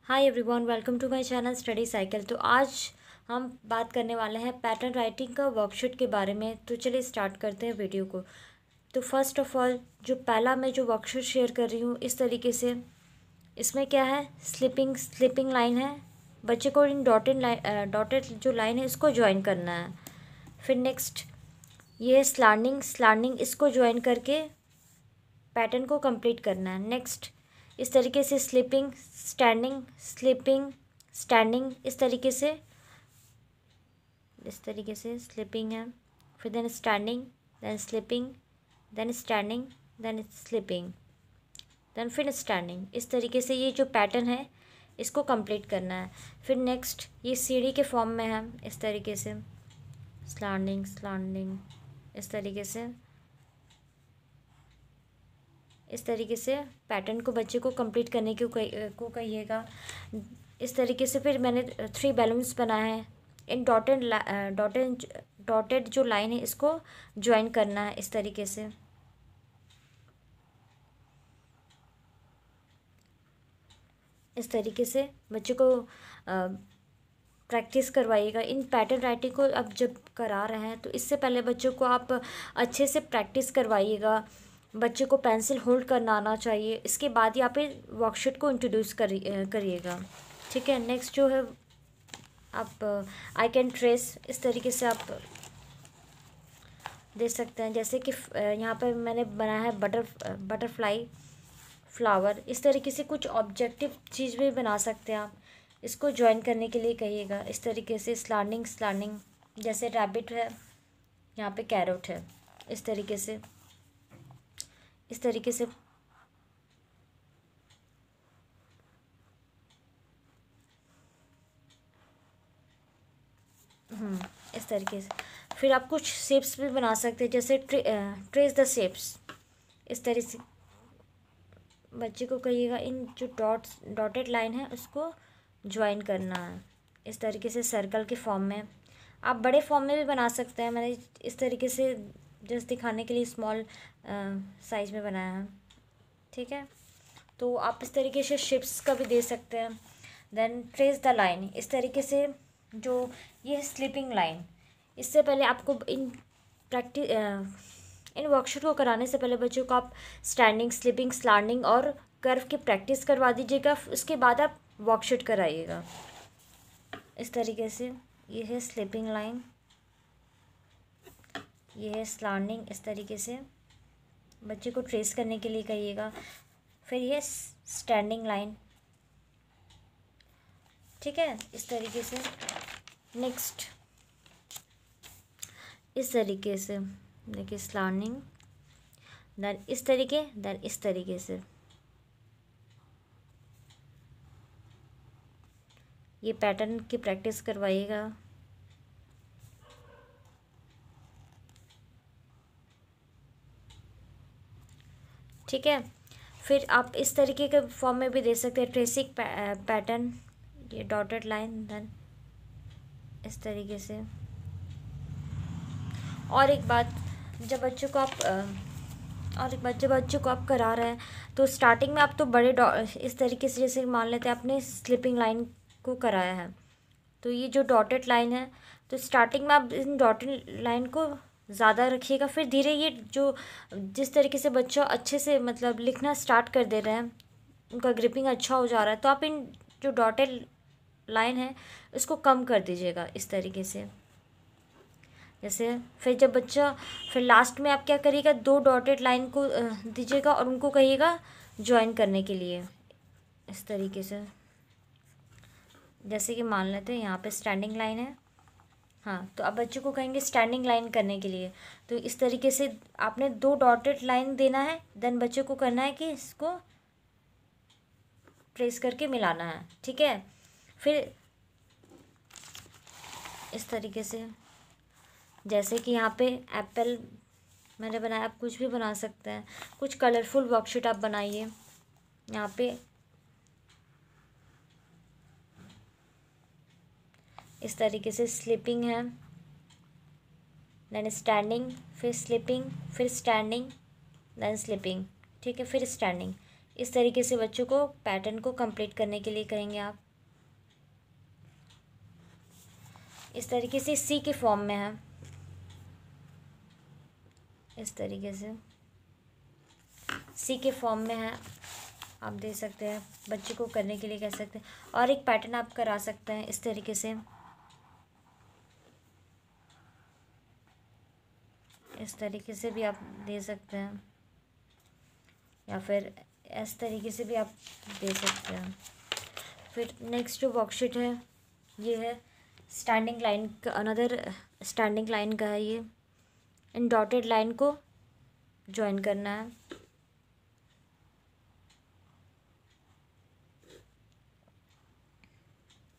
Hi everyone, welcome to my channel study cycle. तो आज हम बात करने वाले हैं पैटर्न राइटिंग का वर्कशीट के बारे में। तो चलिए स्टार्ट करते हैं वीडियो को। तो फर्स्ट ऑफ ऑल जो पहला मैं जो वर्कशीट शेयर कर रही हूँ इस तरीके से, इसमें क्या है, स्लिपिंग लाइन है। बच्चे को इन डॉटेड जो लाइन है इसको ज्वाइन करना है। फिर नेक्स्ट ये स्लार्निंग इसको ज्वाइन करके पैटर्न को कंप्लीट करना है। नेक्स्ट इस तरीके से स्लिपिंग स्टैंडिंग इस तरीके से स्लिपिंग है। फिर then standing, then slipping, then standing, then slipping, then फिर स्टैंडिंग। इस तरीके से ये जो पैटर्न है इसको कंप्लीट करना है। फिर नेक्स्ट ये सीढ़ी के फॉर्म में है, इस तरीके से स्लैंडिंग इस तरीके से पैटर्न को बच्चे को कंप्लीट करने को कहिएगा। इस तरीके से फिर मैंने 3 बैलून्स बनाए हैं। इन डॉटेड जो लाइन है इसको ज्वाइन करना है इस तरीके से। इस तरीके से बच्चे को प्रैक्टिस करवाइएगा इन पैटर्न राइटिंग को। अब जब करा रहे हैं तो इससे पहले बच्चों को आप अच्छे से प्रैक्टिस करवाइएगा। बच्चे को पेंसिल होल्ड करना आना चाहिए। इसके बाद ही आप वर्कशीट को इंट्रोड्यूस करिएगा, ठीक है। नेक्स्ट जो है आप आई कैन ट्रेस, इस तरीके से आप दे सकते हैं। जैसे कि यहाँ पर मैंने बनाया है बटरफ्लाई फ्लावर। इस तरीके से कुछ ऑब्जेक्टिव चीज़ भी बना सकते हैं आप। इसको ज्वाइन करने के लिए कहिएगा इस तरीके से स्लैंडिंग। जैसे रैबिट है, यहाँ पे कैरोट है, इस तरीके से इस तरीके से फिर आप कुछ शेप्स भी बना सकते हैं। जैसे ट्रेस द शेप्स, इस तरह से बच्चे को कहिएगा इन जो डॉटेड लाइन है उसको ज्वाइन करना है इस तरीके से सर्कल के फॉर्म में। आप बड़े फॉर्म में भी बना सकते हैं। मैंने इस तरीके से जस्ट दिखाने के लिए स्मॉल साइज में बनाया है, ठीक है। तो आप इस तरीके से शेप्स का भी दे सकते हैं। देन ट्रेस द लाइन, इस तरीके से जो ये स्लिपिंग लाइन, इससे पहले आपको इन वर्कशीट को कराने से पहले बच्चों को आप स्टैंडिंग, स्लिपिंग, स्लैंडिंग और कर्व की प्रैक्टिस करवा दीजिएगा। उसके बाद आप वर्कशीट कराइएगा इस तरीके से। ये है स्लिपिंग लाइन, ये है स्लैंडिंग। इस तरीके से बच्चे को ट्रेस करने के लिए कहिएगा। फिर ये स्टैंडिंग लाइन, ठीक है, इस तरीके से। नेक्स्ट इस तरीके से देखिए स्लैंडिंग, देन इस तरीके से ये पैटर्न की प्रैक्टिस करवाइएगा। ठीक है। फिर आप इस तरीके के फॉर्म में भी दे सकते हैं, ट्रेसिंग पैटर्न, ये डॉटेड लाइन, देन इस तरीके से। और एक बात, जब बच्चों को आप करा रहे हैं तो स्टार्टिंग में आप तो बड़े इस तरीके से, जैसे मान लेते हैं आपने स्लिपिंग लाइन को कराया है तो ये जो डॉटेड लाइन है, तो स्टार्टिंग में आप इन डॉटेड लाइन को ज़्यादा रखिएगा। फिर धीरे ये जो जिस तरीके से बच्चा अच्छे से मतलब लिखना स्टार्ट कर दे रहे हैं, उनका ग्रिपिंग अच्छा हो जा रहा है, तो आप इन जो डॉटेड लाइन है इसको कम कर दीजिएगा इस तरीके से। जैसे फिर लास्ट में आप क्या करिएगा, 2 डॉटेड लाइन को दीजिएगा और उनको कहिएगा ज्वाइन करने के लिए इस तरीके से। जैसे कि मान लेते हैं यहाँ पे स्टैंडिंग लाइन है, हाँ, तो अब बच्चों को कहेंगे स्टैंडिंग लाइन करने के लिए। तो इस तरीके से आपने 2 डॉटेड लाइन देना है, देन बच्चों को करना है कि इसको ट्रेस करके मिलाना है, ठीक है। फिर इस तरीके से, जैसे कि यहाँ पे एप्पल मैंने बनाया, आप कुछ भी बना सकते हैं। कुछ कलरफुल वर्कशीट आप बनाइए। यहाँ पे इस तरीके से स्लिपिंग है, देन स्टैंडिंग, फिर स्लिपिंग, फिर स्टैंडिंग, देन स्लिपिंग, ठीक है, फिर स्टैंडिंग। इस तरीके से बच्चों को पैटर्न को कंप्लीट करने के लिए कहेंगे आप। इस तरीके से सी के फॉर्म में है, इस तरीके से सी के फॉर्म में है, आप दे सकते हैं, बच्चे को करने के लिए कह सकते हैं। और एक पैटर्न आप करा सकते हैं इस तरीके से, इस तरीके से भी आप दे सकते हैं, या फिर इस तरीके से भी आप दे सकते हैं। फिर नेक्स्ट जो वर्कशीट है ये है स्टैंडिंग लाइन का, अनदर स्टैंडिंग लाइन का है ये। इन डॉटेड लाइन को ज्वाइन करना है,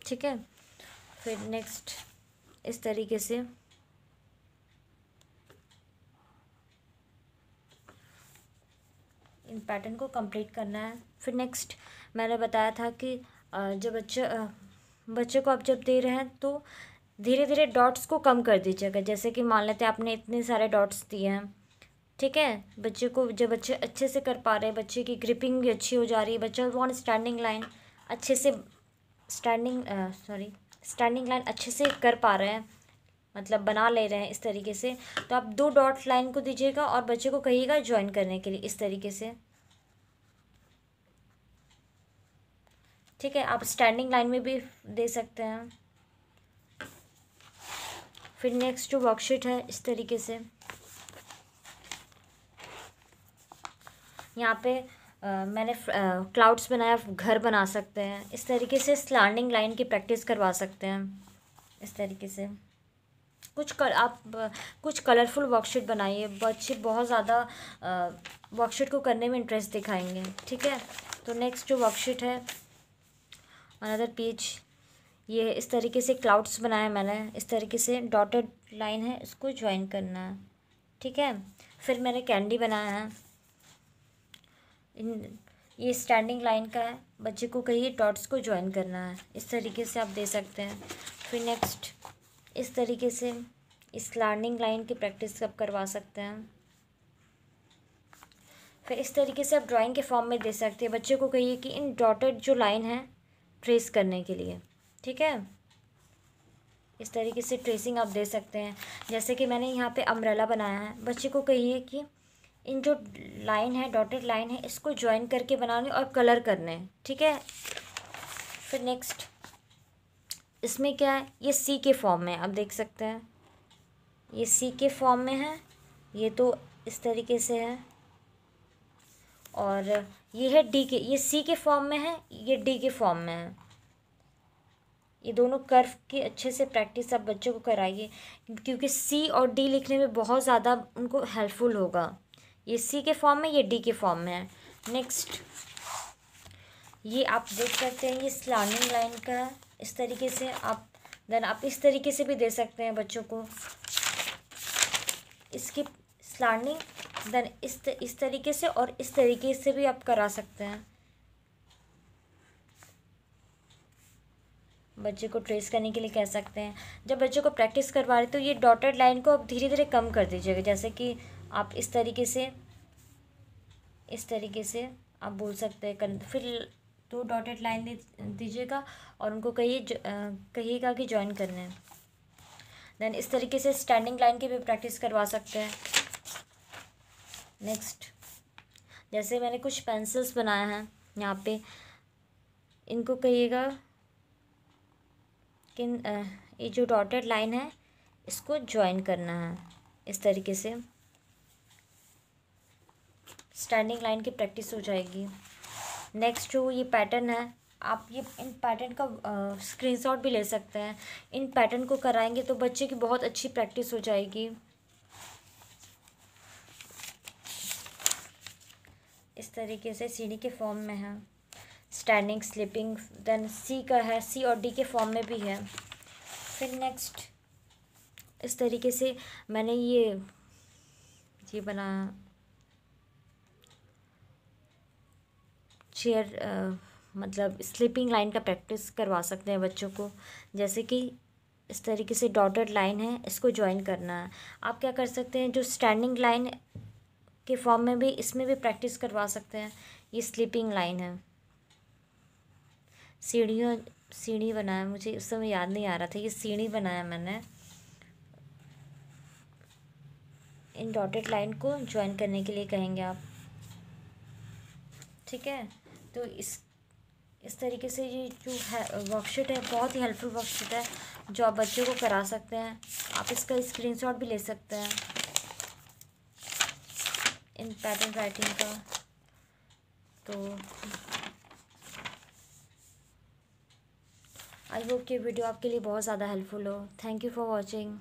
ठीक है। फिर नेक्स्ट इस तरीके से इन पैटर्न को कंप्लीट करना है। फिर नेक्स्ट मैंने बताया था कि जब बच्चे को आप जब दे रहे हैं तो धीरे धीरे डॉट्स को कम कर दीजिएगा। जैसे कि मान लेते हैं आपने इतने सारे डॉट्स दिए हैं, ठीक है। बच्चे को जब बच्चे अच्छे से कर पा रहे हैं, बच्चे की ग्रिपिंग भी अच्छी हो जा रही है, बच्चा वन स्टैंडिंग लाइन अच्छे से स्टैंडिंग लाइन अच्छे से कर पा रहे हैं, मतलब बना ले रहे हैं इस तरीके से, तो आप 2 डॉट लाइन को दीजिएगा और बच्चे को कहिएगा ज्वाइन करने के लिए इस तरीके से, ठीक है। आप स्टैंडिंग लाइन में भी दे सकते हैं। फिर नेक्स्ट जो वर्कशीट है इस तरीके से यहाँ पे मैंने क्लाउड्स बनाया, घर बना सकते हैं इस तरीके से, स्लैंडिंग लाइन की प्रैक्टिस करवा सकते हैं इस तरीके से। आप कुछ कलरफुल वर्कशीट बनाइए, बच्चे बहुत ज़्यादा वर्कशीट को करने में इंटरेस्ट दिखाएंगे, ठीक है। तो नेक्स्ट जो वर्कशीट है अनदर पेज, ये इस तरीके से क्लाउड्स बनाया मैंने, इस तरीके से डॉटेड लाइन है, इसको ज्वाइन करना है, ठीक है। फिर मैंने कैंडी बनाया है, ये स्टैंडिंग लाइन का है, बच्चे को कहिए डॉट्स को ज्वाइन करना है, इस तरीके से आप दे सकते हैं। फिर नेक्स्ट इस तरीके से इस स्लैंडिंग लाइन की प्रैक्टिस आप करवा सकते हैं। फिर इस तरीके से आप ड्राइंग के फॉर्म में दे सकते हैं, बच्चे को कहिए कि इन डॉटेड जो लाइन है ट्रेस करने के लिए, ठीक है। इस तरीके से ट्रेसिंग आप दे सकते हैं। जैसे कि मैंने यहाँ पे अम्ब्रेला बनाया है, बच्चे को कहिए कि इन जो लाइन है, डॉटेड लाइन है, इसको ज्वाइन करके बनाने और कलर करने, ठीक है। फिर नेक्स्ट इसमें क्या है, ये सी के फॉर्म में आप देख सकते हैं, ये सी के फॉर्म में है, ये तो इस तरीके से है, और ये है डी के, ये सी के फॉर्म में है, ये डी के फॉर्म में है। ये दोनों कर्व की अच्छे से प्रैक्टिस आप बच्चों को कराइए, क्योंकि सी और डी लिखने में बहुत ज़्यादा उनको हेल्पफुल होगा। ये सी के फॉर्म में, ये डी के फॉर्म में है। नेक्स्ट ये आप देख सकते हैं, ये स्लैंडिंग लाइन का है, इस तरीके से आप देन आप इस तरीके से भी दे सकते हैं बच्चों को, इसकी स्लैंडिंग देन इस तरीके से और इस तरीके से भी आप करा सकते हैं। बच्चे को ट्रेस करने के लिए कह सकते हैं। जब बच्चे को प्रैक्टिस करवा रहे तो ये डॉटेड लाइन को आप धीरे धीरे कम कर दीजिएगा। जैसे कि आप इस तरीके से आप बोल सकते हैं, फिर 2 डॉटेड लाइन दीजिएगा और उनको कहिएगा कि ज्वाइन करने हैं। देन इस तरीके से स्टैंडिंग लाइन की भी प्रैक्टिस करवा सकते हैं। नेक्स्ट जैसे मैंने कुछ पेंसिल्स बनाया हैं यहाँ पे, इनको कहिएगा कि ये जो डॉटेड लाइन है इसको ज्वाइन करना है, इस तरीके से स्टैंडिंग लाइन की प्रैक्टिस हो जाएगी। नेक्स्ट जो ये पैटर्न है, आप ये इन पैटर्न का स्क्रीनशॉट भी ले सकते हैं। इन पैटर्न को कराएंगे तो बच्चे की बहुत अच्छी प्रैक्टिस हो जाएगी। इस तरीके से सीढ़ी के फॉर्म में है, स्टैंडिंग, स्लिपिंग, देन सी का है, सी और डी के फॉर्म में भी है। फिर नेक्स्ट इस तरीके से मैंने ये बना चेयर, मतलब स्लीपिंग लाइन का प्रैक्टिस करवा सकते हैं बच्चों को। जैसे कि इस तरीके से डॉटेड लाइन है, इसको ज्वाइन करना है। आप क्या कर सकते हैं, जो स्टैंडिंग लाइन के फॉर्म में भी, इसमें भी प्रैक्टिस करवा सकते हैं। ये स्लीपिंग लाइन है। सीढ़ी बनाया, मुझे उस समय याद नहीं आ रहा था, ये सीढ़ी बनाया मैंने। इन डॉटेड लाइन को ज्वाइन करने के लिए कहेंगे आप, ठीक है। तो इस तरीके से ये जो है वर्कशीट है, बहुत ही हेल्पफुल वर्कशीट है जो आप बच्चों को करा सकते हैं। आप इसका स्क्रीनशॉट भी ले सकते हैं इन पैटर्न राइटिंग का। तो आई होप कि वीडियो आपके लिए बहुत ज़्यादा हेल्पफुल हो। Thank you for watching.